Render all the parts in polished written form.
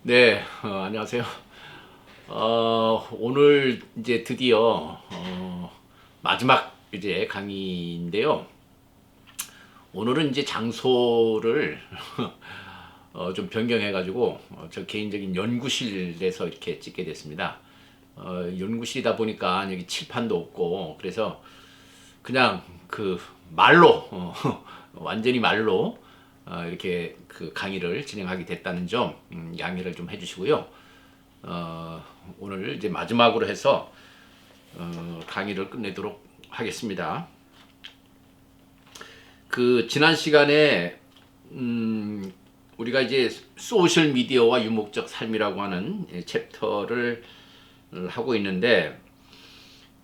네, 안녕하세요. 오늘 이제 드디어 마지막 이제 강의인데요. 오늘은 이제 장소를 좀 변경해가지고 저 개인적인 연구실에서 이렇게 찍게 됐습니다. 연구실이다 보니까 여기 칠판도 없고 그래서 그냥 그 말로 완전히 말로 이렇게 그 강의를 진행하게 됐다는 점 양해를 좀 해주시고요. 오늘 이제 마지막으로 해서 강의를 끝내도록 하겠습니다. 그 지난 시간에 우리가 이제 소셜 미디어와 유목적 삶이라고 하는 챕터를 하고 있는데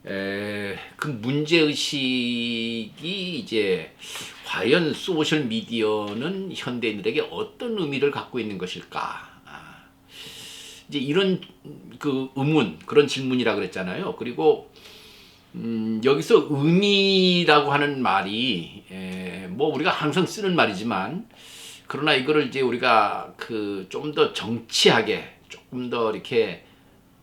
그 문제의식이 이제 과연 소셜 미디어는 현대인들에게 어떤 의미를 갖고 있는 것일까? 이제 이런 그 의문, 그런 질문이라 그랬잖아요. 그리고 여기서 의미라고 하는 말이 뭐 우리가 항상 쓰는 말이지만 그러나 이거를 이제 우리가 그 좀 더 정치하게 조금 더 이렇게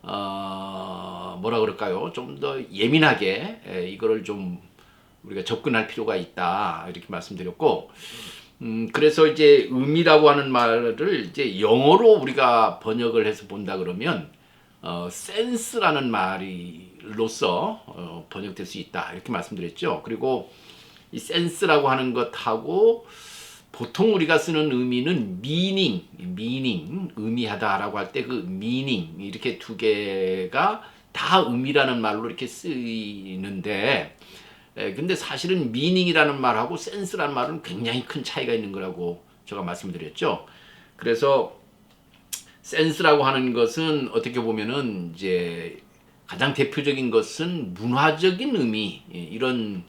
뭐라 그럴까요? 좀 더 예민하게 이거를 좀 우리가 접근할 필요가 있다 이렇게 말씀드렸고, 그래서 이제 의미라고 하는 말을 이제 영어로 우리가 번역을 해서 본다 그러면 센스라는 말로서 번역될 수 있다 이렇게 말씀드렸죠. 그리고 이 센스라고 하는 것하고 보통 우리가 쓰는 의미는 meaning, 의미하다라고 할 때 그 meaning 이렇게 두 개가 다 의미라는 말로 이렇게 쓰이는데, 근데 사실은 meaning이라는 말하고 sense라는 말은 굉장히 큰 차이가 있는 거라고 제가 말씀드렸죠. 그래서 sense라고 하는 것은 어떻게 보면은 이제 가장 대표적인 것은 문화적인 의미 이런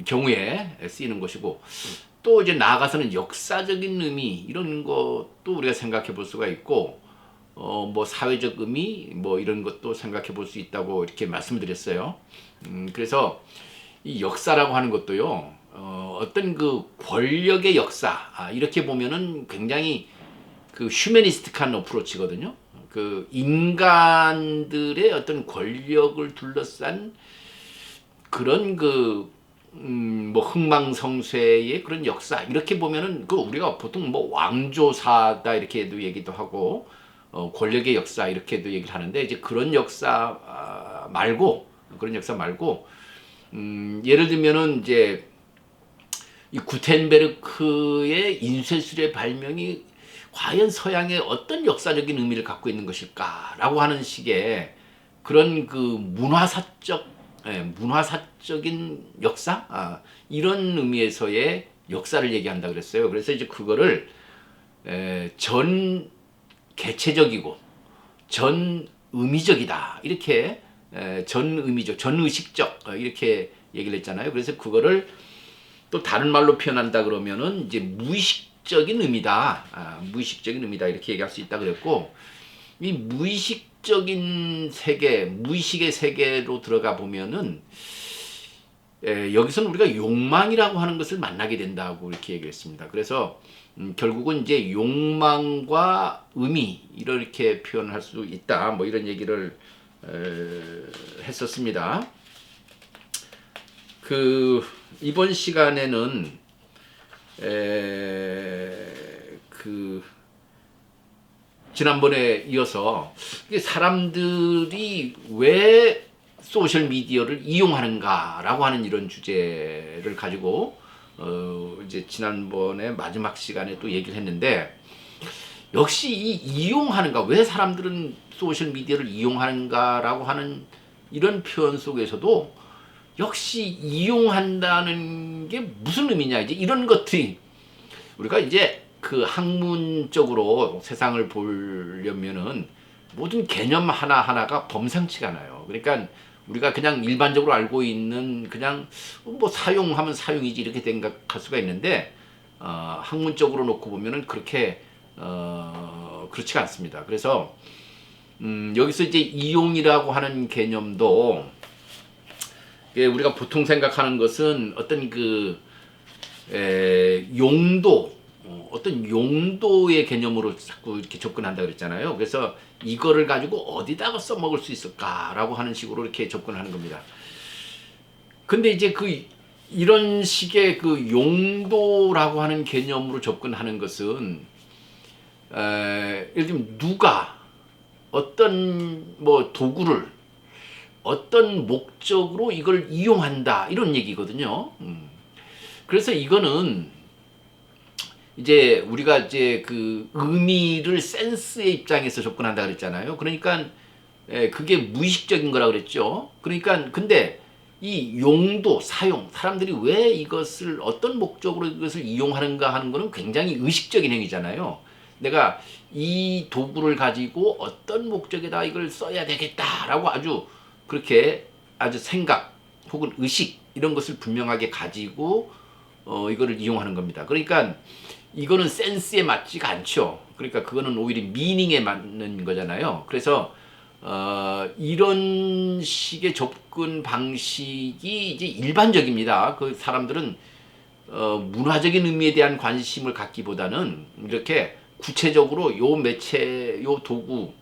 경우에 쓰이는 것이고, 또 이제 나아가서는 역사적인 의미 이런 것도 우리가 생각해 볼 수가 있고, 뭐 사회적 의미 뭐 이런 것도 생각해 볼 수 있다고 이렇게 말씀드렸어요. 그래서 이 역사라고 하는 것도요, 어떤 그 권력의 역사 이렇게 보면은 굉장히 그 휴머니스틱한 어프로치거든요. 그 인간들의 어떤 권력을 둘러싼 그런 뭐 흥망성쇠의 그런 역사 이렇게 보면은 그 우리가 보통 뭐 왕조사다 이렇게도 얘기도 하고 권력의 역사 이렇게도 얘기를 하는데, 이제 그런 역사 말고 예를 들면은 이제 이 구텐베르크의 인쇄술의 발명이 과연 서양의 어떤 역사적인 의미를 갖고 있는 것일까라고 하는 식의 그런 그 문화사적인 역사 이런 의미에서의 역사를 얘기한다 그랬어요. 그래서 이제 그거를 전 개체적이고 전 의미적이다 이렇게 전 의미적, 전 의식적 이렇게 얘기를 했잖아요. 그래서 그거를 또 다른 말로 표현한다 그러면은 이제 무의식적인 의미다, 무의식적인 의미다 이렇게 얘기할 수 있다 그랬고, 이 무의식적인 세계, 무의식의 세계로 들어가 보면은 여기서는 우리가 욕망이라고 하는 것을 만나게 된다고 이렇게 얘기했습니다. 그래서 결국은 이제 욕망과 의미 이렇게 표현할 수 있다, 뭐 이런 얘기를 했었습니다. 그 이번 시간에는 그 지난번에 이어서 사람들이 왜 소셜 미디어를 이용하는가라고 하는 이런 주제를 가지고 이제 지난번에 마지막 시간에 또 얘기를 했는데, 역시 이 이용하는가, 왜 사람들은 소셜 미디어를 이용하는가라고 하는 이런 표현 속에서도 역시 이용한다는 게 무슨 의미냐, 이제 이런 것들이 우리가 이제 그 학문적으로 세상을 보려면은 모든 개념 하나하나가 범상치가 않아요. 그러니까 우리가 그냥 일반적으로 알고 있는 그냥 뭐 사용하면 사용이지 이렇게 생각할 수가 있는데, 학문적으로 놓고 보면은 그렇게 그렇지가 않습니다. 그래서 여기서 이제 이용이라고 하는 개념도 우리가 보통 생각하는 것은 어떤 그 용도, 어떤 용도의 개념으로 자꾸 이렇게 접근한다 그랬잖아요. 그래서 이거를 가지고 어디다가 써먹을 수 있을까라고 하는 식으로 이렇게 접근하는 겁니다. 근데 이제 이런 식의 그 용도라고 하는 개념으로 접근하는 것은 예를 들면 누가 어떤 뭐 도구를 어떤 목적으로 이걸 이용한다 이런 얘기거든요. 그래서 이거는 이제 우리가 이제 그 의미를 센스의 입장에서 접근한다 그랬잖아요. 그러니까 그게 무의식적인 거라 그랬죠. 그러니까 근데 이 용도, 사용, 사람들이 왜 이것을 어떤 목적으로 이것을 이용하는가 하는 거는 굉장히 의식적인 행위잖아요. 내가 이 도구를 가지고 어떤 목적에다 이걸 써야 되겠다라고 아주 그렇게 아주 생각 혹은 의식 이런 것을 분명하게 가지고 이거를 이용하는 겁니다. 그러니까 이거는 센스에 맞지가 않죠. 그러니까 그거는 오히려 미닝에 맞는 거잖아요. 그래서 이런 식의 접근 방식이 이제 일반적입니다. 그 사람들은 문화적인 의미에 대한 관심을 갖기보다는 이렇게 구체적으로 요 매체, 요 도구,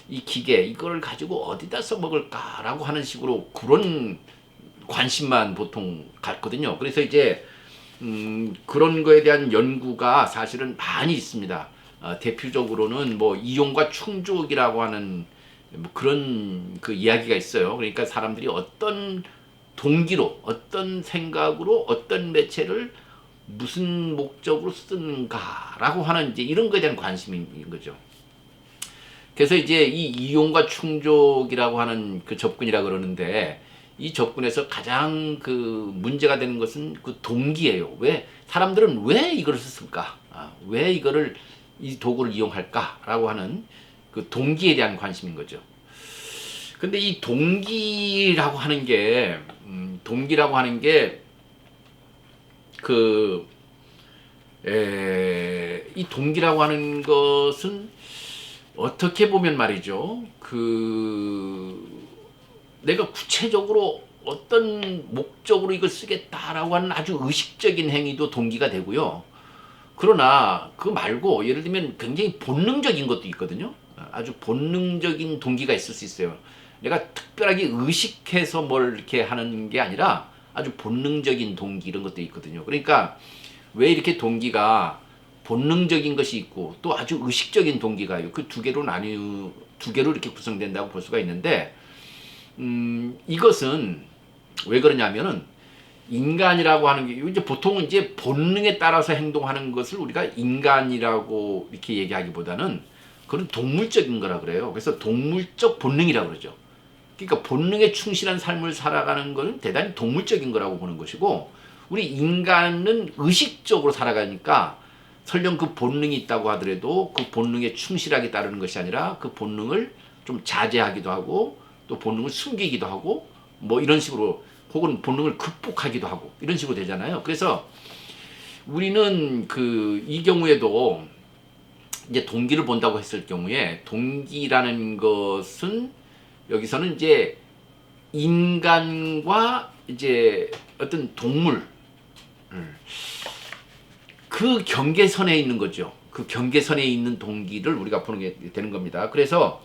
이 기계 이걸 가지고 어디다 써먹을까라고 하는 식으로 그런 관심만 보통 갖거든요. 그래서 이제 그런 거에 대한 연구가 사실은 많이 있습니다. 대표적으로는 뭐 이용과 충족이라고 하는 뭐 그런 그 이야기가 있어요. 그러니까 사람들이 어떤 동기로, 어떤 생각으로 어떤 매체를 무슨 목적으로 쓰는가라고 하는 이제 이런 거에 대한 관심인 거죠. 그래서 이제 이 이용과 충족이라고 하는 그 접근이라 그러는데 이 접근에서 가장 그 문제가 되는 것은 그 동기예요. 왜 사람들은 왜 이걸 썼을까? 왜 이거를 이 도구를 이용할까라고 하는 그 동기에 대한 관심인 거죠. 근데 이 동기라고 하는 게 동기라고 하는 게 그 이 동기라고 하는 것은 어떻게 보면 말이죠. 내가 구체적으로 어떤 목적으로 이걸 쓰겠다라고 하는 아주 의식적인 행위도 동기가 되고요. 그러나 그 말고 예를 들면 굉장히 본능적인 것도 있거든요. 아주 본능적인 동기가 있을 수 있어요. 내가 특별하게 의식해서 뭘 이렇게 하는 게 아니라 아주 본능적인 동기 이런 것도 있거든요. 그러니까 왜 이렇게 동기가 본능적인 것이 있고 또 아주 의식적인 동기가 있고 그 두 개로 이렇게 구성된다고 볼 수가 있는데 이것은 왜 그러냐면은 인간이라고 하는 게 이제 보통은 이제 본능에 따라서 행동하는 것을 우리가 인간이라고 이렇게 얘기하기보다는 그런 동물적인 거라 그래요. 그래서 동물적 본능이라고 그러죠. 그러니까 본능에 충실한 삶을 살아가는 것은 대단히 동물적인 거라고 보는 것이고 우리 인간은 의식적으로 살아가니까 설령 그 본능이 있다고 하더라도 그 본능에 충실하게 따르는 것이 아니라 그 본능을 좀 자제하기도 하고 또 본능을 숨기기도 하고 뭐 이런 식으로 혹은 본능을 극복하기도 하고 이런 식으로 되잖아요. 그래서 우리는 이 경우에도 이제 동기를 본다고 했을 경우에 동기라는 것은 여기서는 이제 인간과 이제 어떤 동물 그 경계선에 있는 거죠. 그 경계선에 있는 동기를 우리가 보는 게 되는 겁니다. 그래서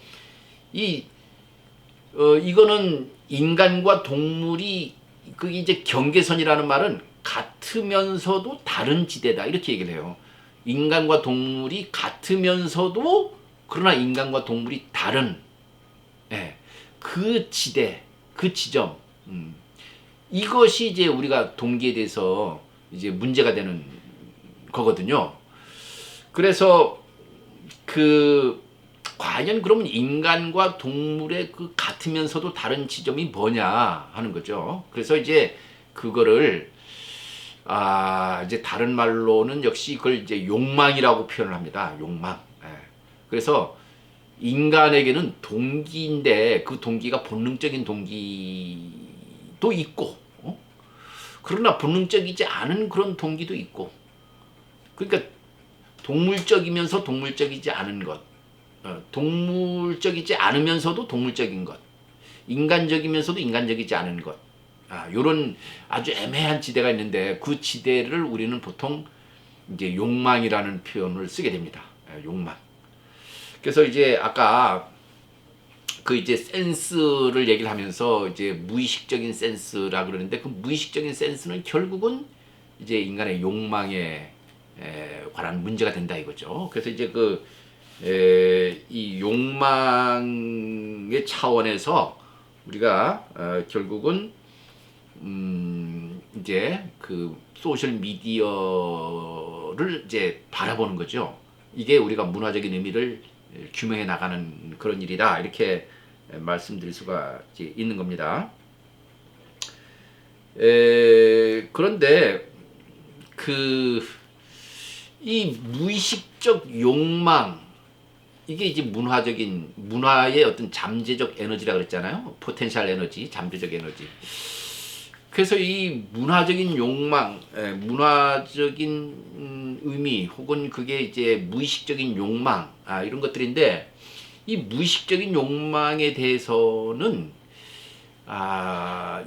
이거는 인간과 동물이 이제 경계선이라는 말은 같으면서도 다른 지대다 이렇게 얘기를 해요. 인간과 동물이 같으면서도 그러나 인간과 동물이 다른 그 지대, 그 지점 이것이 이제 우리가 동기에 대해서 이제 문제가 되는 거거든요. 그래서 과연 그러면 인간과 동물의 그 같으면서도 다른 지점이 뭐냐 하는 거죠. 그래서 이제 그거를 이제 다른 말로는 역시 그걸 이제 욕망이라고 표현을 합니다. 욕망. 그래서 인간에게는 동기인데 그 동기가 본능적인 동기도 있고, 그러나 본능적이지 않은 그런 동기도 있고, 그러니까 동물적이면서 동물적이지 않은 것, 동물적이지 않으면서도 동물적인 것, 인간적이면서도 인간적이지 않은 것, 요런 아주 애매한 지대가 있는데 그 지대를 우리는 보통 이제 욕망이라는 표현을 쓰게 됩니다. 욕망. 그래서 이제 아까 그 이제 센스를 얘기를 하면서 이제 무의식적인 센스라 그러는데 그 무의식적인 센스는 결국은 이제 인간의 욕망에 관한 문제가 된다 이거죠. 그래서 이제 이 욕망의 차원에서 우리가 결국은 이제 그 소셜 미디어를 이제 바라보는 거죠. 이게 우리가 문화적인 의미를 규명해 나가는 그런 일이다 이렇게 말씀드릴 수가 있는 겁니다. 그런데 이 무의식적 욕망 이게 이제 문화의 어떤 잠재적 에너지라 그랬잖아요. 포텐셜 에너지, 잠재적 에너지. 그래서 이 문화적인 욕망, 문화적인 의미 혹은 그게 이제 무의식적인 욕망 이런 것들인데 이 무의식적인 욕망에 대해서는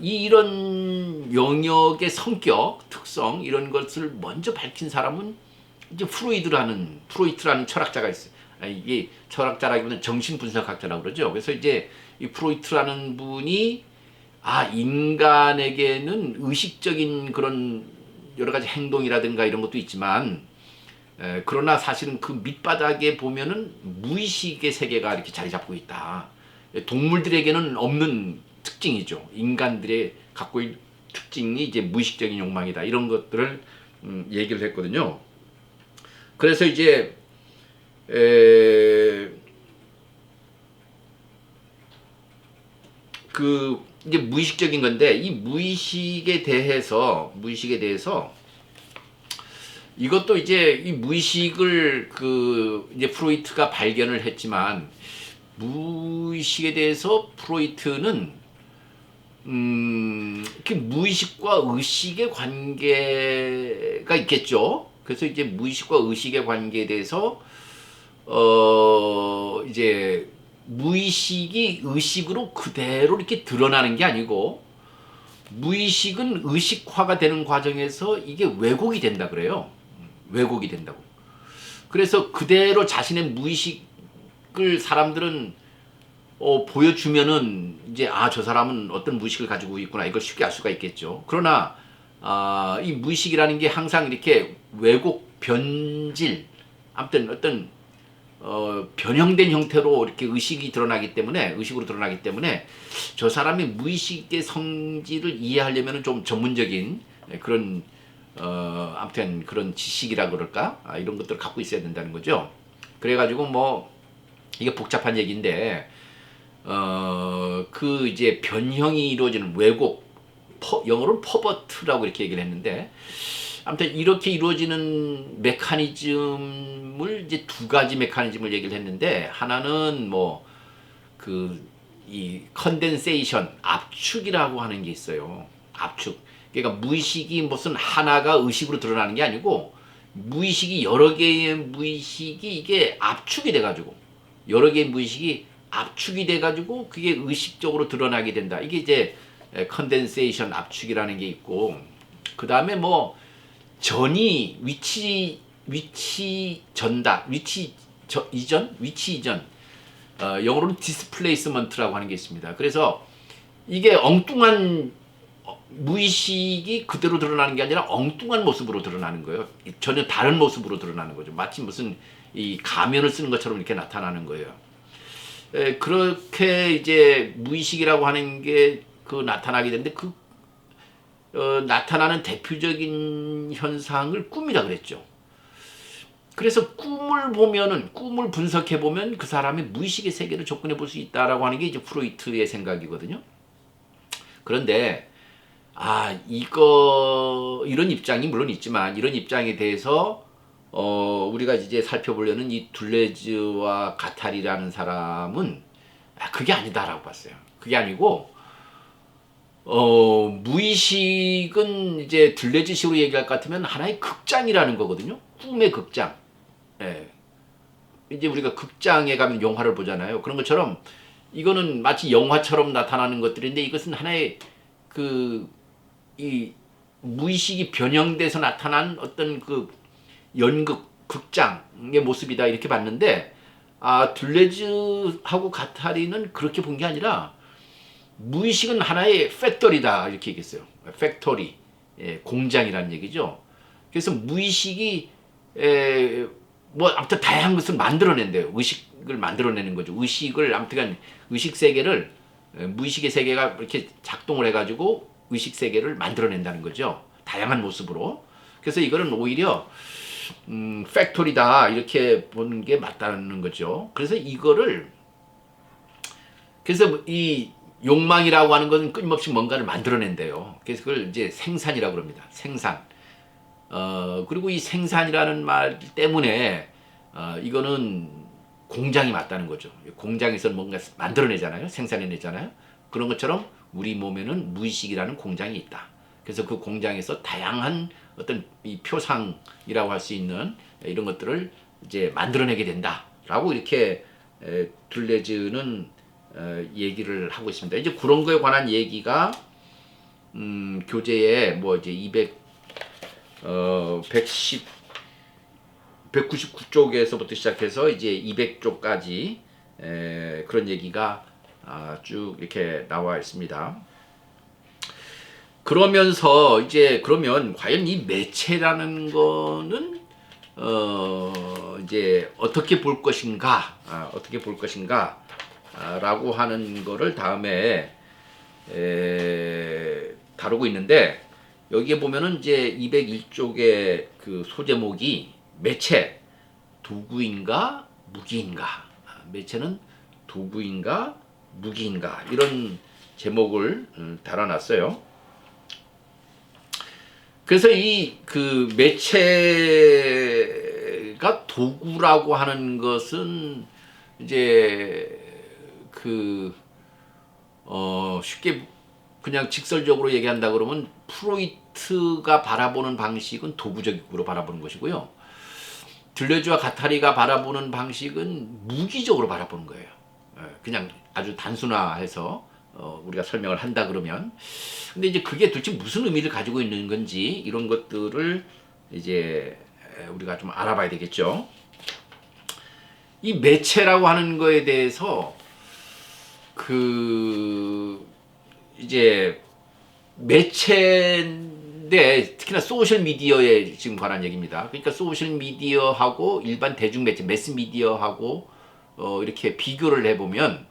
이런 영역의 성격, 특성 이런 것을 먼저 밝힌 사람은 이제 프로이트라는 철학자가 있어요. 이게 철학자라기보다는 정신분석학자라고 그러죠. 그래서 이제 이 프로이트라는 분이 인간에게는 의식적인 그런 여러 가지 행동이라든가 이런 것도 있지만 그러나 사실은 그 밑바닥에 보면은 무의식의 세계가 이렇게 자리 잡고 있다. 동물들에게는 없는 특징이죠. 인간들의 갖고 있는 특징이 이제 무의식적인 욕망이다. 이런 것들을 얘기를 했거든요. 그래서 이제 이제 무의식적인 건데 이 무의식에 대해서 이것도 이제 이 무의식을 이제 프로이트가 발견을 했지만 무의식에 대해서 프로이트는 무의식과 의식의 관계가 있겠죠. 그래서 이제 무의식과 의식의 관계에 대해서 이제 무의식이 의식으로 그대로 이렇게 드러나는 게 아니고 무의식은 의식화가 되는 과정에서 이게 왜곡이 된다 그래요. 왜곡이 된다고. 그래서 그대로 자신의 무의식을 사람들은 보여주면은 이제 저 사람은 어떤 무의식을 가지고 있구나 이걸 쉽게 알 수가 있겠죠. 그러나 이 무의식이라는 게 항상 이렇게 왜곡, 변질, 아무튼 어떤 변형된 형태로 이렇게 의식으로 드러나기 때문에 저 사람의 무의식의 성질을 이해하려면 좀 전문적인 그런 아무튼 그런 지식이라 그럴까 이런 것들을 갖고 있어야 된다는 거죠. 그래가지고 뭐 이게 복잡한 얘기인데 이제 변형이 이루어지는 왜곡, 영어로는 퍼버트라고 이렇게 얘기를 했는데 아무튼 이렇게 이루어지는 메커니즘을 이제 두 가지 메커니즘을 얘기를 했는데 하나는 이 컨덴세이션, 압축이라고 하는 게 있어요. 압축. 그러니까 무의식이 무슨 하나가 의식으로 드러나는 게 아니고 무의식이 여러 개의 무의식이 이게 압축이 돼가지고 여러 개의 무의식이 압축이 돼가지고 그게 의식적으로 드러나게 된다. 이게 이제 컨덴세이션 압축이라는 게 있고 그 다음에 전이 위치 이전 영어로는 디스플레이스먼트라고 하는 게 있습니다. 그래서 이게 엉뚱한 무의식이 그대로 드러나는 게 아니라 엉뚱한 모습으로 드러나는 거예요. 전혀 다른 모습으로 드러나는 거죠. 마치 무슨 이 가면을 쓰는 것처럼 이렇게 나타나는 거예요. 그렇게 이제 무의식이라고 하는 게 나타나게 되는데 나타나는 대표적인 현상을 꿈이라 그랬죠. 그래서 꿈을 분석해 보면 그 사람의 무의식의 세계를 접근해 볼 수 있다라고 하는 게 이제 프로이트의 생각이거든요. 그런데 이런 입장이 물론 있지만 이런 입장에 대해서 우리가 이제 살펴보려는 이 둘레즈와 가탈이라는 사람은 그게 아니다라고 봤어요. 그게 아니고 무의식은 이제 둘레즈식으로 얘기할 것 같으면 하나의 극장이라는 거거든요. 꿈의 극장. 이제 우리가 극장에 가면 영화를 보잖아요. 그런 것처럼 이거는 마치 영화처럼 나타나는 것들인데 이것은 하나의 이 무의식이 변형돼서 나타난 어떤 연극, 극장의 모습이다 이렇게 봤는데 둘레즈하고 가타리는 그렇게 본 게 아니라 무의식은 하나의 팩토리다 이렇게 얘기했어요. 팩토리, 공장이라는 얘기죠. 그래서 무의식이 뭐 아무튼 다양한 것을 만들어낸대요. 의식을 만들어내는 거죠. 의식을 아무튼 의식 세계를 무의식의 세계가 이렇게 작동을 해가지고 의식 세계를 만들어낸다는 거죠. 다양한 모습으로. 그래서 이거는 오히려 팩토리다 이렇게 보는 게 맞다는 거죠. 그래서 이 욕망이라고 하는 것은 끊임없이 뭔가를 만들어낸대요. 그래서 그걸 이제 생산이라고 합니다. 생산. 그리고 이 생산이라는 말 때문에 이거는 공장이 맞다는 거죠. 공장에서 뭔가 만들어내잖아요. 생산해내잖아요. 그런 것처럼 우리 몸에는 무의식이라는 공장이 있다. 그래서 그 공장에서 다양한 어떤 이 표상이라고 할 수 있는 이런 것들을 이제 만들어내게 된다라고 이렇게 둘레즈는 얘기를 하고 있습니다. 이제 그런 거에 관한 얘기가 교재에 뭐 이제 199쪽에서부터 시작해서 이제 200쪽까지 그런 얘기가 쭉 이렇게 나와 있습니다. 그러면서 이제 그러면 과연 이 매체라는 거는 이제 어떻게 볼 것인가, 라고 하는 거를 다음에 다루고 있는데 여기에 보면은 이제 201쪽의 그 소제목이 매체 도구인가 무기인가, 매체는 도구인가 무기인가 이런 제목을 달아놨어요. 그래서 이 그 매체가 도구라고 하는 것은 이제 쉽게 그냥 직설적으로 얘기한다 그러면 프로이트가 바라보는 방식은 도구적으로 바라보는 것이고요. 둘레즈와 가타리가 바라보는 방식은 무기적으로 바라보는 거예요. 그냥 아주 단순화해서 우리가 설명을 한다 그러면, 근데 이제 그게 도대체 무슨 의미를 가지고 있는 건지 이런 것들을 이제 우리가 좀 알아봐야 되겠죠. 이 매체라고 하는 거에 대해서 이제 매체인데 특히나 소셜 미디어에 지금 관한 얘기입니다. 그러니까 소셜 미디어하고 일반 대중 매체, 매스 미디어하고 이렇게 비교를 해보면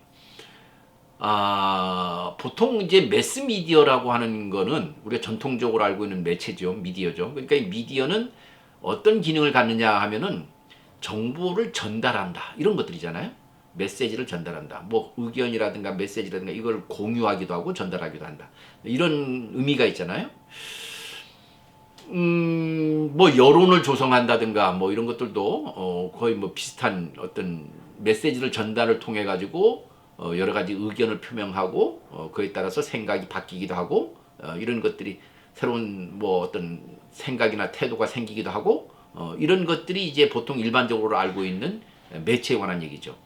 보통 이제 매스 미디어라고 하는 거는 우리가 전통적으로 알고 있는 매체죠, 미디어죠. 그러니까 이 미디어는 어떤 기능을 갖느냐 하면은 정보를 전달한다 이런 것들이잖아요. 메시지를 전달한다. 뭐 의견이라든가 메시지라든가 이걸 공유하기도 하고 전달하기도 한다. 이런 의미가 있잖아요. 뭐 여론을 조성한다든가 뭐 이런 것들도 거의 뭐 비슷한 어떤 메시지를 전달을 통해 가지고 여러 가지 의견을 표명하고 그에 따라서 생각이 바뀌기도 하고 이런 것들이 새로운 뭐 어떤 생각이나 태도가 생기기도 하고 이런 것들이 이제 보통 일반적으로 알고 있는 매체에 관한 얘기죠.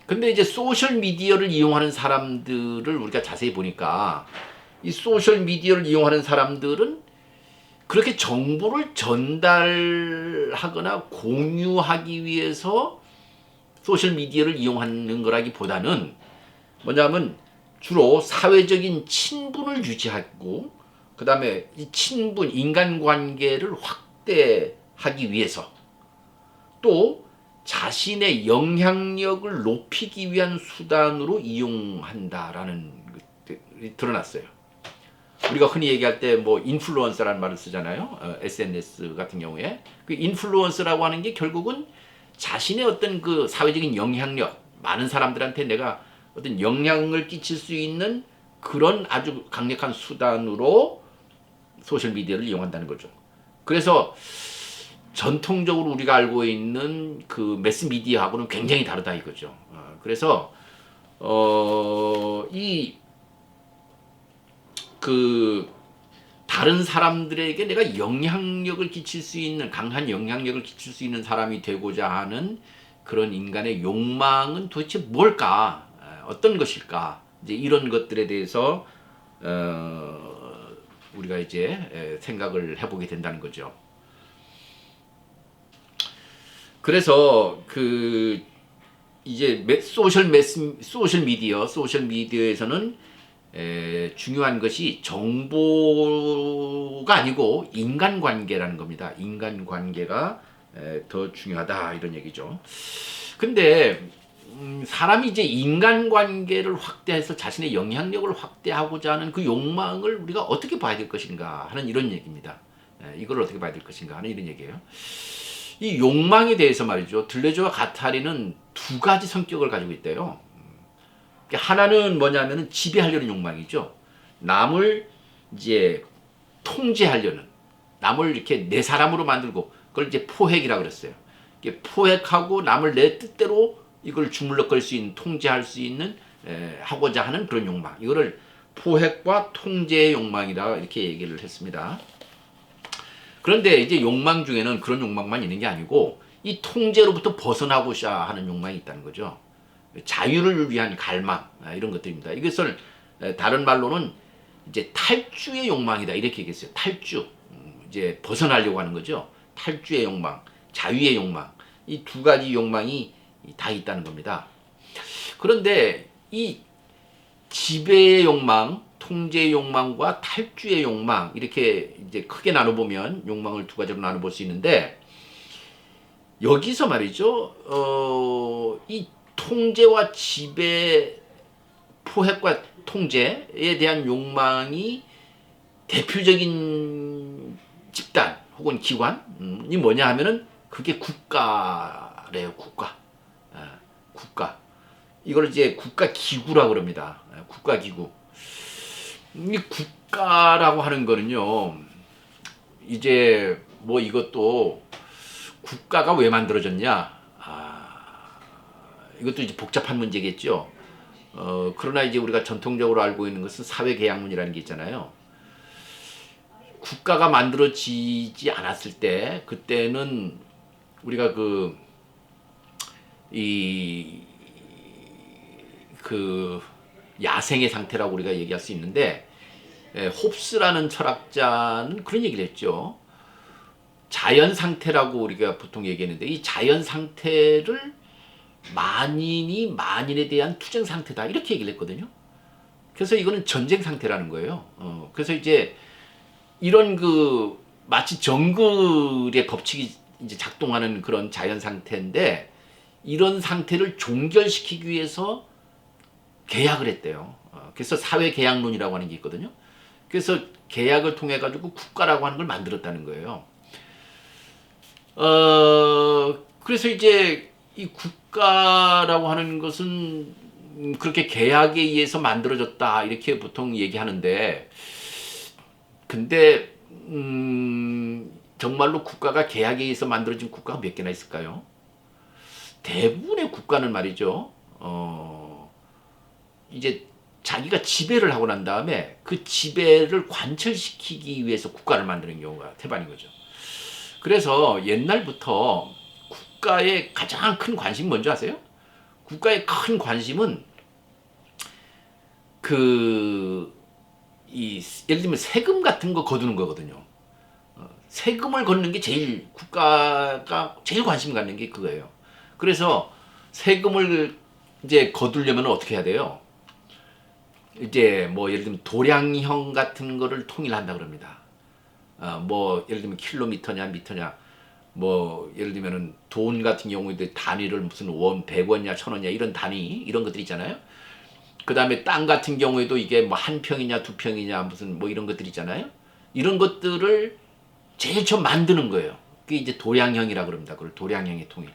근데 이제 소셜 미디어를 이용하는 사람들을 우리가 자세히 보니까 이 소셜 미디어를 이용하는 사람들은 그렇게 정보를 전달하거나 공유하기 위해서 소셜 미디어를 이용하는 거라기보다는 뭐냐면 주로 사회적인 친분을 유지하고 그 다음에 이 친분, 인간관계를 확대하기 위해서 또 자신의 영향력을 높이기 위한 수단으로 이용한다라는 것들이 드러났어요. 우리가 흔히 얘기할 때 뭐 인플루언서라는 말을 쓰잖아요. SNS 같은 경우에 그 인플루언서라고 하는 게 결국은 자신의 어떤 그 사회적인 영향력, 많은 사람들한테 내가 어떤 영향을 끼칠 수 있는 그런 아주 강력한 수단으로 소셜 미디어를 이용한다는 거죠. 그래서 전통적으로 우리가 알고 있는 그 매스 미디어하고는 굉장히 다르다 이거죠. 그래서 다른 사람들에게 내가 영향력을 끼칠 수 있는, 강한 영향력을 끼칠 수 있는 사람이 되고자 하는 그런 인간의 욕망은 도대체 뭘까? 어떤 것일까? 이제 이런 것들에 대해서 우리가 이제 생각을 해보게 된다는 거죠. 그래서 그 이제 소셜 미디어에서는 중요한 것이 정보가 아니고 인간관계라는 겁니다. 인간관계가 더 중요하다 이런 얘기죠. 근데 사람이 이제 인간관계를 확대해서 자신의 영향력을 확대하고자 하는 그 욕망을 우리가 어떻게 봐야 될 것인가 하는 이런 얘기입니다. 이걸 어떻게 봐야 될 것인가 하는 이런 얘기예요. 이 욕망에 대해서 말이죠. 들레주와 가타리는 두 가지 성격을 가지고 있대요. 하나는 뭐냐면은 지배하려는 욕망이죠. 남을 이제 통제하려는, 남을 이렇게 내 사람으로 만들고, 그걸 이제 포획이라고 그랬어요. 포획하고 남을 내 뜻대로 이걸 주물럭거릴 수 있는, 통제할 수 있는, 하고자 하는 그런 욕망. 이거를 포획과 통제의 욕망이라 이렇게 얘기를 했습니다. 그런데 이제 욕망 중에는 그런 욕망만 있는 게 아니고 이 통제로부터 벗어나고자 하는 욕망이 있다는 거죠. 자유를 위한 갈망, 이런 것들입니다. 이것을 다른 말로는 이제 탈주의 욕망이다 이렇게 얘기했어요. 탈주, 이제 벗어나려고 하는 거죠. 탈주의 욕망, 자유의 욕망, 이 두 가지 욕망이 다 있다는 겁니다. 그런데 이 지배의 욕망, 통제의 욕망과 탈주의 욕망, 이렇게 이제 크게 나눠보면 욕망을 두 가지로 나눠볼 수 있는데, 여기서 말이죠, 이 통제와 지배, 포획과 통제에 대한 욕망이 대표적인 집단 혹은 기관이 뭐냐 하면은 그게 국가래요. 국가. 국가. 이걸 이제 국가기구라고 그럽니다. 국가기구. 이 국가라고 하는 거는요, 이제 뭐 이것도 국가가 왜 만들어졌냐? 이것도 이제 복잡한 문제겠죠. 그러나 이제 우리가 전통적으로 알고 있는 것은 사회계약론이라는 게 있잖아요. 국가가 만들어지지 않았을 때, 그때는 우리가 그 야생의 상태라고 우리가 얘기할 수 있는데, 홉스라는 철학자는 그런 얘기를 했죠. 자연 상태라고 우리가 보통 얘기했는데, 이 자연 상태를 만인이 만인에 대한 투쟁 상태다 이렇게 얘기를 했거든요. 그래서 이거는 전쟁 상태라는 거예요. 그래서 이제 이런 마치 정글의 법칙이 이제 작동하는 그런 자연 상태인데, 이런 상태를 종결시키기 위해서 계약을 했대요. 그래서 사회계약론이라고 하는 게 있거든요. 그래서 계약을 통해 가지고 국가라고 하는 걸 만들었다는 거예요. 그래서 이제 이 국가라고 하는 것은 그렇게 계약에 의해서 만들어졌다 이렇게 보통 얘기하는데, 근데 정말로 국가가 계약에 의해서 만들어진 국가가 몇 개나 있을까요? 대부분의 국가는 말이죠. 이제 자기가 지배를 하고 난 다음에 그 지배를 관철시키기 위해서 국가를 만드는 경우가 태반인 거죠. 그래서 옛날부터 국가의 가장 큰 관심이 뭔지 아세요? 국가의 큰 관심은 예를 들면 세금 같은 거 거두는 거거든요. 세금을 걷는 게 국가가 제일 관심 갖는 게 그거예요. 그래서 세금을 이제 거두려면 어떻게 해야 돼요? 이제 뭐 예를 들면 도량형 같은 거를 통일한다 그럽니다. 뭐 예를 들면 킬로미터냐 미터냐, 뭐 예를 들면은 돈 같은 경우에도 단위를 무슨 원, 100원이냐 1000원이냐 이런 단위 이런 것들 있잖아요. 그 다음에 땅 같은 경우에도 이게 뭐 한 평이냐 두 평이냐 무슨 뭐 이런 것들 있잖아요. 이런 것들을 제일 처음 만드는 거예요. 그게 이제 도량형이라 그럽니다. 그걸 도량형의 통일.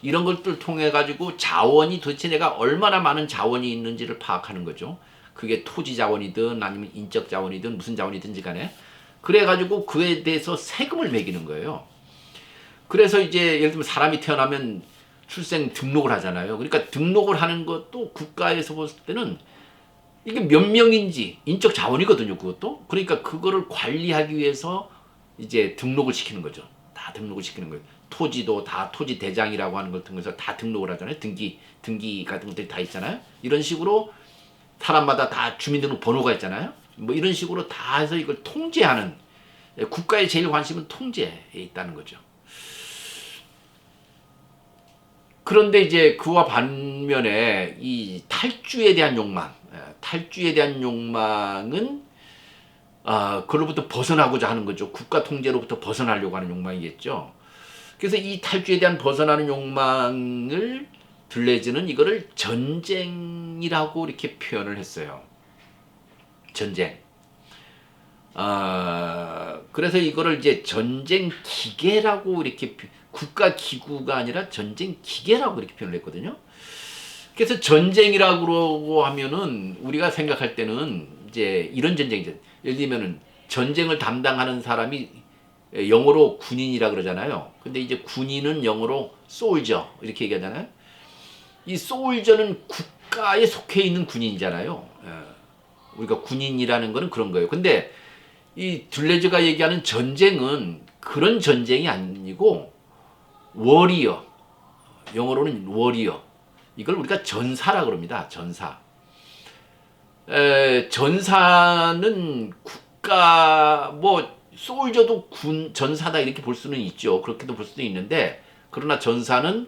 이런 것들 통해 가지고 자원이 도대체 내가 얼마나 많은 자원이 있는지를 파악하는 거죠. 그게 토지 자원이든 아니면 인적 자원이든 무슨 자원이든지 간에. 그래 가지고 그에 대해서 세금을 매기는 거예요. 그래서 이제 예를 들면 사람이 태어나면 출생 등록을 하잖아요. 그러니까 등록을 하는 것도 국가에서 봤을 때는 이게 몇 명인지 인적 자원이거든요. 그것도. 그러니까 그거를 관리하기 위해서 이제 등록을 시키는 거죠. 다 등록을 시키는 거예요. 토지도 다 토지 대장이라고 하는 걸 통해서 다 등록을 하잖아요. 등기 같은 것들이 다 있잖아요. 이런 식으로 사람마다 다 주민등록 번호가 있잖아요. 뭐 이런 식으로 다 해서 이걸 통제하는, 국가의 제일 관심은 통제에 있다는 거죠. 그런데 이제 그와 반면에 이 탈주에 대한 욕망, 탈주에 대한 욕망은 그로부터 벗어나고자 하는 거죠. 국가 통제로부터 벗어나려고 하는 욕망이겠죠. 그래서 이 탈주에 대한 벗어나는 욕망을 들레즈는 이거를 전쟁이라고 이렇게 표현을 했어요. 전쟁. 그래서 이거를 이제 전쟁 기계라고 이렇게 국가 기구가 아니라 전쟁 기계라고 이렇게 표현을 했거든요. 그래서 전쟁이라고 하면은 우리가 생각할 때는 이제 이런 전쟁이죠. 예를 들면은 전쟁을 담당하는 사람이 영어로 군인이라 그러잖아요. 근데 이제 군인은 영어로 솔저 이렇게 얘기하잖아요. 이 솔저는 국가에 속해 있는 군인이잖아요. 우리가 군인이라는 거는 그런 거예요. 근데 이 둘레즈가 얘기하는 전쟁은 그런 전쟁이 아니고 워리어, 영어로는 워리어, 이걸 우리가 전사라 그럽니다. 전사. 전사는 국가 뭐 솔저도 군 전사다 이렇게 볼 수는 있죠. 그렇게도 볼 수도 있는데 그러나 전사는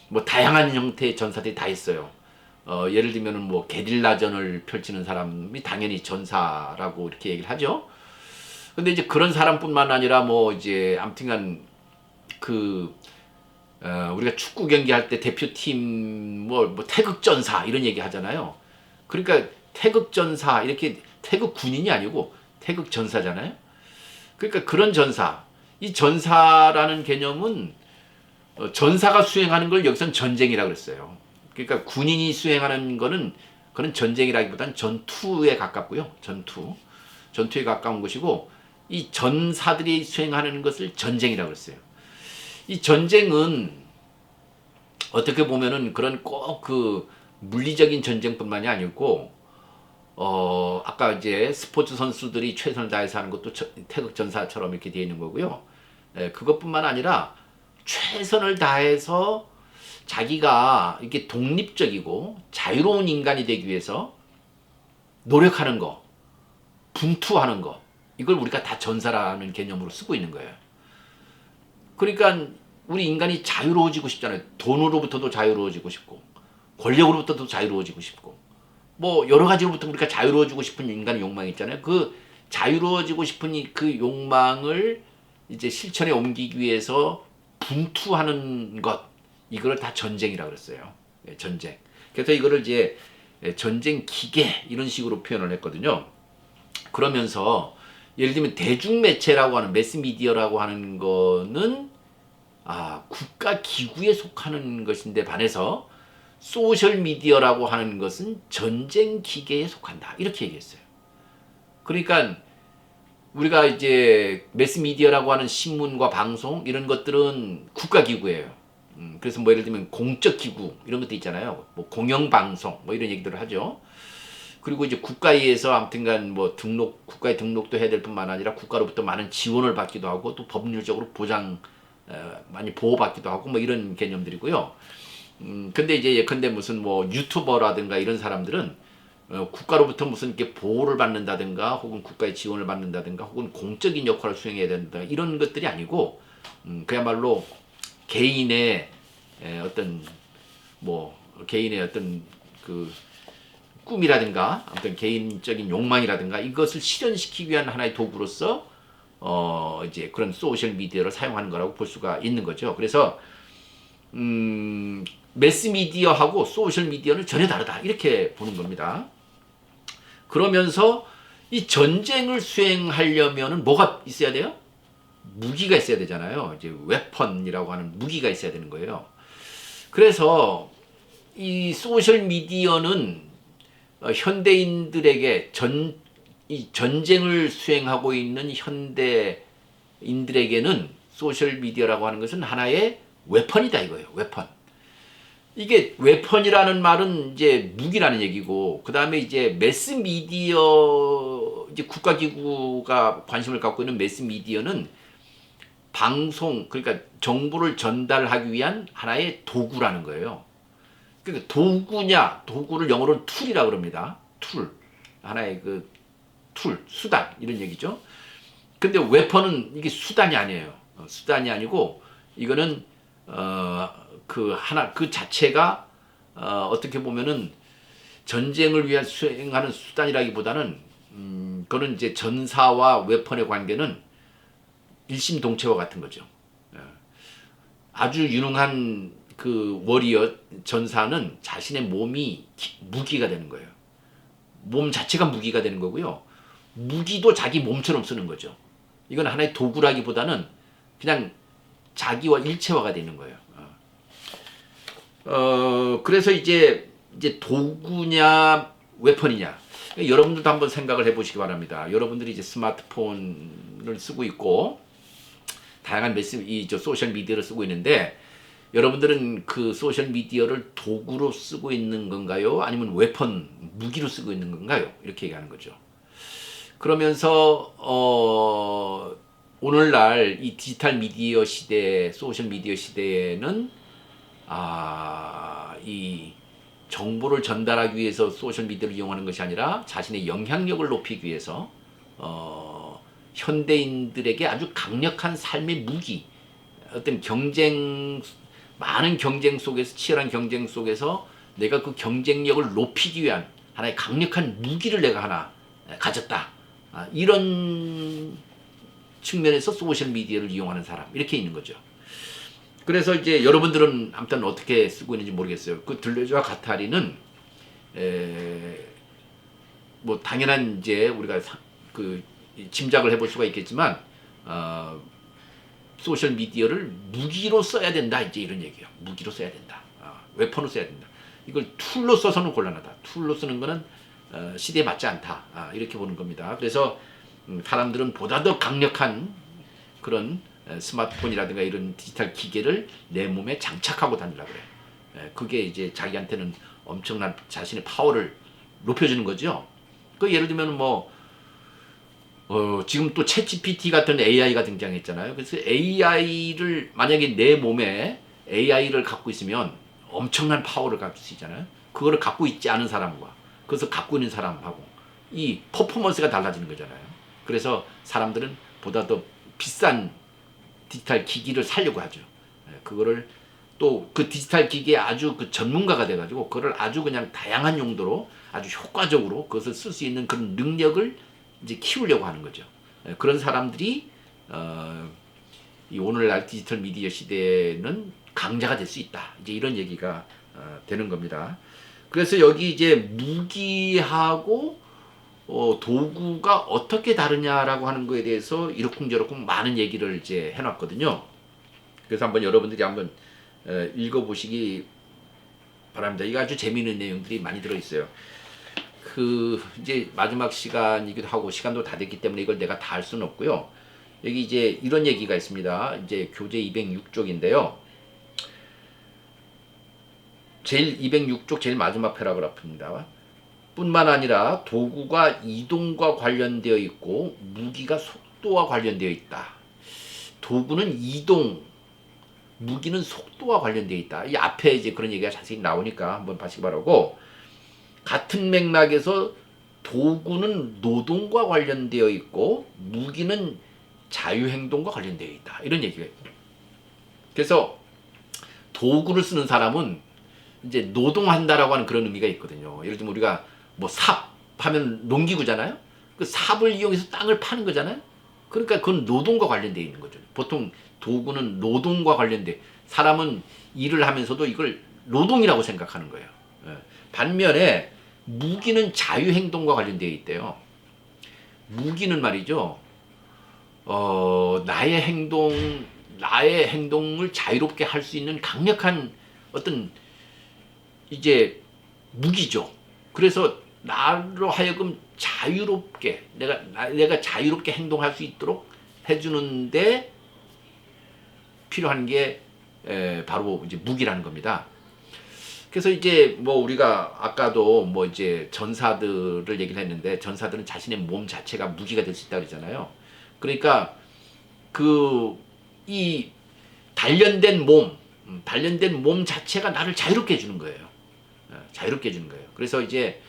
뭐 다양한 형태의 전사들이 다 있어요. 예를 들면은 뭐 게릴라전을 펼치는 사람이 당연히 전사라고 이렇게 얘기를 하죠. 근데 이제 그런 사람뿐만 아니라 뭐 이제 아무튼간 그 우리가 축구 경기할 때 대표팀 뭐 태극전사 이런 얘기 하잖아요. 그러니까 태극전사 이렇게 태극 군인이 아니고 태극전사잖아요. 그러니까 그런 전사, 이 전사라는 개념은 전사가 수행하는 걸 여기서는 전쟁이라고 그랬어요. 그러니까 군인이 수행하는 거는 그런 전쟁이라기보다는 전투에 가깝고요. 전투에 가까운 것이고 이 전사들이 수행하는 것을 전쟁이라고 그랬어요. 이 전쟁은 어떻게 보면은 그런 꼭 그 물리적인 전쟁뿐만이 아니고 아까 이제 스포츠 선수들이 최선을 다해서 하는 것도 태극 전사처럼 이렇게 되어 있는 거고요. 그것뿐만 아니라 최선을 다해서 자기가 이렇게 독립적이고 자유로운 인간이 되기 위해서 노력하는 거, 분투하는 거, 이걸 우리가 다 전사라는 개념으로 쓰고 있는 거예요. 그러니까 우리 인간이 자유로워지고 싶잖아요. 돈으로부터도 자유로워지고 싶고, 권력으로부터도 자유로워지고 싶고, 뭐 여러 가지로부터 우리가 자유로워지고 싶은 인간의 욕망이 있잖아요. 그 자유로워지고 싶은 그 욕망을 이제 실천에 옮기기 위해서 분투하는 것, 이걸 다 전쟁이라고 그랬어요. 전쟁. 그래서 이거를 이제 전쟁 기계 이런 식으로 표현을 했거든요. 그러면서 예를 들면 대중매체라고 하는 매스미디어라고 하는 거는 국가 기구에 속하는 것인데 반해서 소셜미디어라고 하는 것은 전쟁 기계에 속한다. 이렇게 얘기했어요. 그러니까 우리가 이제 매스미디어라고 하는 신문과 방송 이런 것들은 국가 기구예요. 그래서 뭐 예를 들면 공적 기구 이런 것도 있잖아요. 뭐 공영방송 뭐 이런 얘기들을 하죠. 그리고 이제 국가에 의해서 아무튼간 뭐 국가에 등록도 해야 될 뿐만 아니라 국가로부터 많은 지원을 받기도 하고 또 법률적으로 많이 보호받기도 하고 뭐 이런 개념들이고요. 근데 이제 예컨대 무슨 뭐 유튜버라든가 이런 사람들은 국가로부터 무슨 이렇게 보호를 받는다든가 혹은 국가의 지원을 받는다든가 혹은 공적인 역할을 수행해야 된다 이런 것들이 아니고 그야말로 개인의 어떤 그 꿈이라든가 아무튼 개인적인 욕망이라든가 이것을 실현시키기 위한 하나의 도구로서 이제 그런 소셜 미디어를 사용하는 거라고 볼 수가 있는 거죠. 그래서 매스미디어하고 소셜 미디어는 전혀 다르다 이렇게 보는 겁니다. 그러면서 이 전쟁을 수행하려면은 뭐가 있어야 돼요? 무기가 있어야 되잖아요. 이제 웨펀이라고 하는 무기가 있어야 되는 거예요. 그래서 이 소셜 미디어는 현대인들에게 이 전쟁을 수행하고 있는 현대인들에게는 소셜 미디어라고 하는 것은 하나의 웨펀이다 이거예요. 웨펀. 이게 웨펀이라는 말은 이제 무기라는 얘기고, 그 다음에 이제 매스 미디어, 이제 국가기구가 관심을 갖고 있는 매스 미디어는 방송, 그러니까 정보를 전달하기 위한 하나의 도구라는 거예요. 그러니까 도구를 영어로는 툴이라고 그럽니다. 툴. 하나의 수단, 이런 얘기죠. 근데 웨펀은 이게 수단이 아니에요. 수단이 아니고, 이거는, 그 자체가 어떻게 보면은 전쟁을 위해 수행하는 수단이라기보다는 그거는 이제 전사와 웨펀의 관계는 일심동체와 같은 거죠. 아주 유능한 그 워리어 전사는 자신의 몸이 무기가 되는 거예요. 몸 자체가 무기가 되는 거고요. 무기도 자기 몸처럼 쓰는 거죠. 이건 하나의 도구라기보다는 그냥 자기와 일체화가 되는 거예요. 그래서 이제 도구냐 웨펀이냐, 여러분들도 한번 생각을 해보시기 바랍니다. 여러분들이 이제 스마트폰을 쓰고 있고 다양한 소셜 미디어를 쓰고 있는데, 여러분들은 그 소셜 미디어를 도구로 쓰고 있는 건가요? 아니면 웨펀, 무기로 쓰고 있는 건가요? 이렇게 얘기하는 거죠. 그러면서 오늘날 이 디지털 미디어 시대, 소셜 미디어 시대에는 이 정보를 전달하기 위해서 소셜 미디어를 이용하는 것이 아니라 자신의 영향력을 높이기 위해서 현대인들에게 아주 강력한 삶의 무기, 어떤 많은 경쟁 속에서, 치열한 경쟁 속에서 내가 그 경쟁력을 높이기 위한 하나의 강력한 무기를 내가 하나 가졌다. 이런 측면에서 소셜 미디어를 이용하는 사람, 이렇게 있는 거죠. 그래서 이제 여러분들은 아무튼 어떻게 쓰고 있는지 모르겠어요. 그 들레즈와 가타리는 뭐 당연한 이제 우리가 그 짐작을 해볼 수가 있겠지만 소셜 미디어를 무기로 써야 된다, 이제 이런 얘기예요. 무기로 써야 된다. 웨폰으로 써야 된다. 이걸 툴로 써서는 곤란하다. 툴로 쓰는 거는 시대에 맞지 않다. 이렇게 보는 겁니다. 그래서 사람들은 보다 더 강력한 그런 스마트폰이라든가 이런 디지털 기계를 내 몸에 장착하고 다니려고 그래. 그게 이제 자기한테는 엄청난 자신의 파워를 높여주는 거죠. 그 예를 들면 지금 또 챗GPT 같은 AI가 등장했잖아요. 그래서 AI를 만약에 내 몸에 AI를 갖고 있으면 엄청난 파워를 가질 수 있잖아요. 그거를 갖고 있지 않은 사람과 그것을 갖고 있는 사람하고 이 퍼포먼스가 달라지는 거잖아요. 그래서 사람들은 보다 더 비싼 디지털 기기를 사려고 하죠. 그거를 또 그 디지털 기기에 아주 그 전문가가 돼가지고 그거를 아주 그냥 다양한 용도로 아주 효과적으로 그것을 쓸 수 있는 그런 능력을 이제 키우려고 하는 거죠. 그런 사람들이 이 오늘날 디지털 미디어 시대에는 강자가 될 수 있다. 이제 이런 얘기가 되는 겁니다. 그래서 여기 이제 무기하고 도구가 어떻게 다르냐라고 하는 거에 대해서 이러쿵저러쿵 많은 얘기를 이제 해놨거든요. 그래서 한번 여러분들이 한번 읽어보시기 바랍니다. 이거 아주 재미있는 내용들이 많이 들어있어요. 이제 마지막 시간이기도 하고 시간도 다 됐기 때문에 이걸 내가 다 할 수는 없고요. 여기 이제 이런 얘기가 있습니다. 이제 교재 206쪽인데요. 제일 206쪽 제일 마지막 패러그래프입니다. 뿐만 아니라 도구가 이동과 관련되어 있고 무기가 속도와 관련되어 있다. 도구는 이동, 무기는 속도와 관련되어 있다. 이 앞에 이제 그런 얘기가 자세히 나오니까 한번 봐시기 바라고, 같은 맥락에서 도구는 노동과 관련되어 있고 무기는 자유행동과 관련되어 있다. 이런 얘기가 있고, 그래서 도구를 쓰는 사람은 이제 노동한다라고 하는 그런 의미가 있거든요. 예를 들면 우리가 삽 하면 농기구잖아요. 그 삽을 이용해서 땅을 파는 거잖아요. 그러니까 그건 노동과 관련되어 있는 거죠. 보통 도구는 노동과 관련돼, 사람은 일을 하면서도 이걸 노동이라고 생각하는 거예요. 반면에 무기는 자유행동과 관련되어 있대요. 무기는 말이죠, 나의 행동을 자유롭게 할 수 있는 강력한 어떤 이제 무기죠. 그래서 나로 하여금 자유롭게 내가 자유롭게 행동할 수 있도록 해주는데 필요한 게 바로 이제 무기라는 겁니다. 그래서 이제 우리가 아까도 이제 전사들을 얘기를 했는데, 전사들은 자신의 몸 자체가 무기가 될 수 있다 그러잖아요. 그러니까 이 단련된 몸 자체가 나를 자유롭게 해주는 거예요. 자유롭게 해주는 거예요. 그래서 이제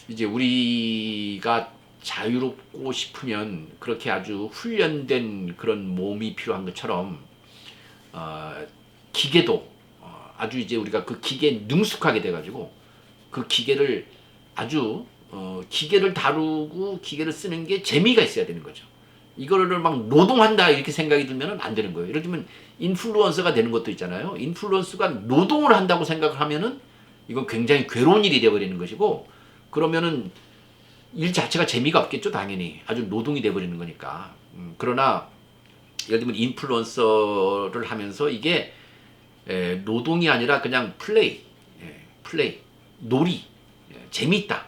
이제 우리가 자유롭고 싶으면 그렇게 아주 훈련된 그런 몸이 필요한 것처럼 기계도 아주 이제 우리가 그 기계에 능숙하게 돼가지고 그 기계를 아주 기계를 다루고 기계를 쓰는 게 재미가 있어야 되는 거죠. 이거를 막 노동한다 이렇게 생각이 들면 안 되는 거예요. 예를 들면 인플루언서가 되는 것도 있잖아요. 인플루언서가 노동을 한다고 생각을 하면은 이건 굉장히 괴로운 일이 되어버리는 것이고, 그러면은 일 자체가 재미가 없겠죠, 당연히. 아주 노동이 돼버리는 거니까. 그러나 예를 들면 인플루언서를 하면서 이게 노동이 아니라 그냥 플레이, 놀이, 재미있다.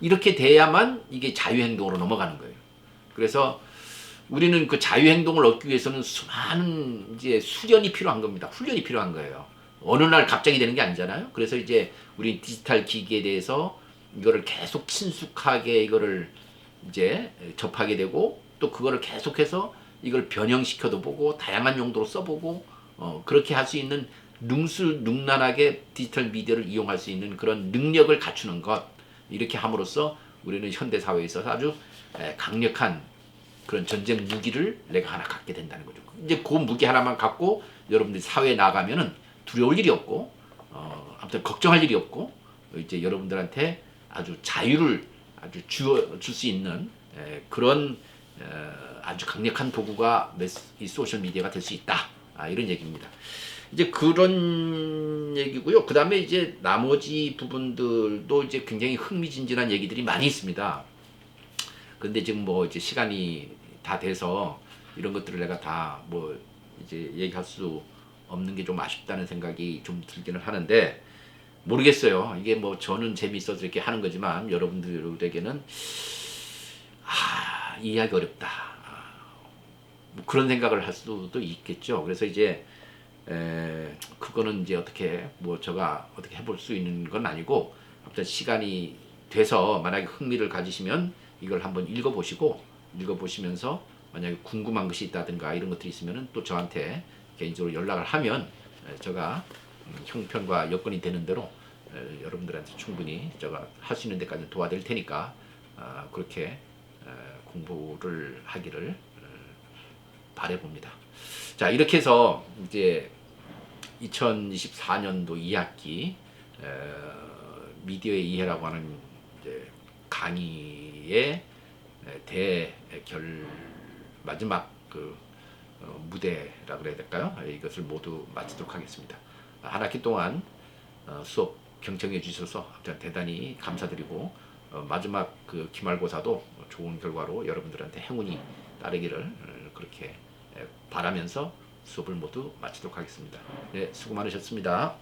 이렇게 돼야만 이게 자유행동으로 넘어가는 거예요. 그래서 우리는 그 자유행동을 얻기 위해서는 수많은 이제 수련이 필요한 겁니다. 훈련이 필요한 거예요. 어느 날 갑자기 되는 게 아니잖아요. 그래서 이제 우리 디지털 기기에 대해서 이거를 계속 친숙하게 이거를 이제 접하게 되고, 또 그거를 계속해서 이걸 변형시켜도 보고 다양한 용도로 써보고 그렇게 할 수 있는 능수능란하게 디지털 미디어를 이용할 수 있는 그런 능력을 갖추는 것, 이렇게 함으로써 우리는 현대 사회에서 아주 강력한 그런 전쟁 무기를 내가 하나 갖게 된다는 거죠. 이제 그 무기 하나만 갖고 여러분들이 사회에 나가면은 두려울 일이 없고 아무튼 걱정할 일이 없고 이제 여러분들한테 아주 자유를 아주 줄 수 있는 그런 아주 강력한 도구가 이 소셜 미디어가 될 수 있다. 이런 얘기입니다. 이제 그런 얘기고요. 그 다음에 이제 나머지 부분들도 이제 굉장히 흥미진진한 얘기들이 많이 있습니다. 근데 지금 뭐 이제 시간이 다 돼서 이런 것들을 내가 다 뭐 이제 얘기할 수 없는 게 좀 아쉽다는 생각이 좀 들기는 하는데, 모르겠어요. 이게 뭐 저는 재미있어서 이렇게 하는 거지만 여러분들에게는 이해하기 어렵다. 뭐 그런 생각을 할 수도 있겠죠. 그래서 이제 그거는 이제 어떻게 뭐 제가 어떻게 해볼 수 있는 건 아니고, 아무튼 시간이 돼서 만약에 흥미를 가지시면 이걸 한번 읽어보시면서 만약에 궁금한 것이 있다든가 이런 것들이 있으면은 또 저한테 개인적으로 연락을 하면 제가 형편과 여건이 되는 대로 여러분들한테 충분히 제가 할 수 있는 데까지 도와드릴 테니까 그렇게 공부를 하기를 바라봅니다. 자, 이렇게 해서 이제 2024년도 2학기 미디어의 이해라고 하는 이제 강의의 마지막 그 무대라 그래야 될까요? 이것을 모두 마치도록 하겠습니다. 한 학기 동안 수업 경청해 주셔서 대단히 감사드리고 마지막 그 기말고사도 좋은 결과로 여러분들한테 행운이 따르기를 그렇게 바라면서 수업을 모두 마치도록 하겠습니다. 네, 수고 많으셨습니다.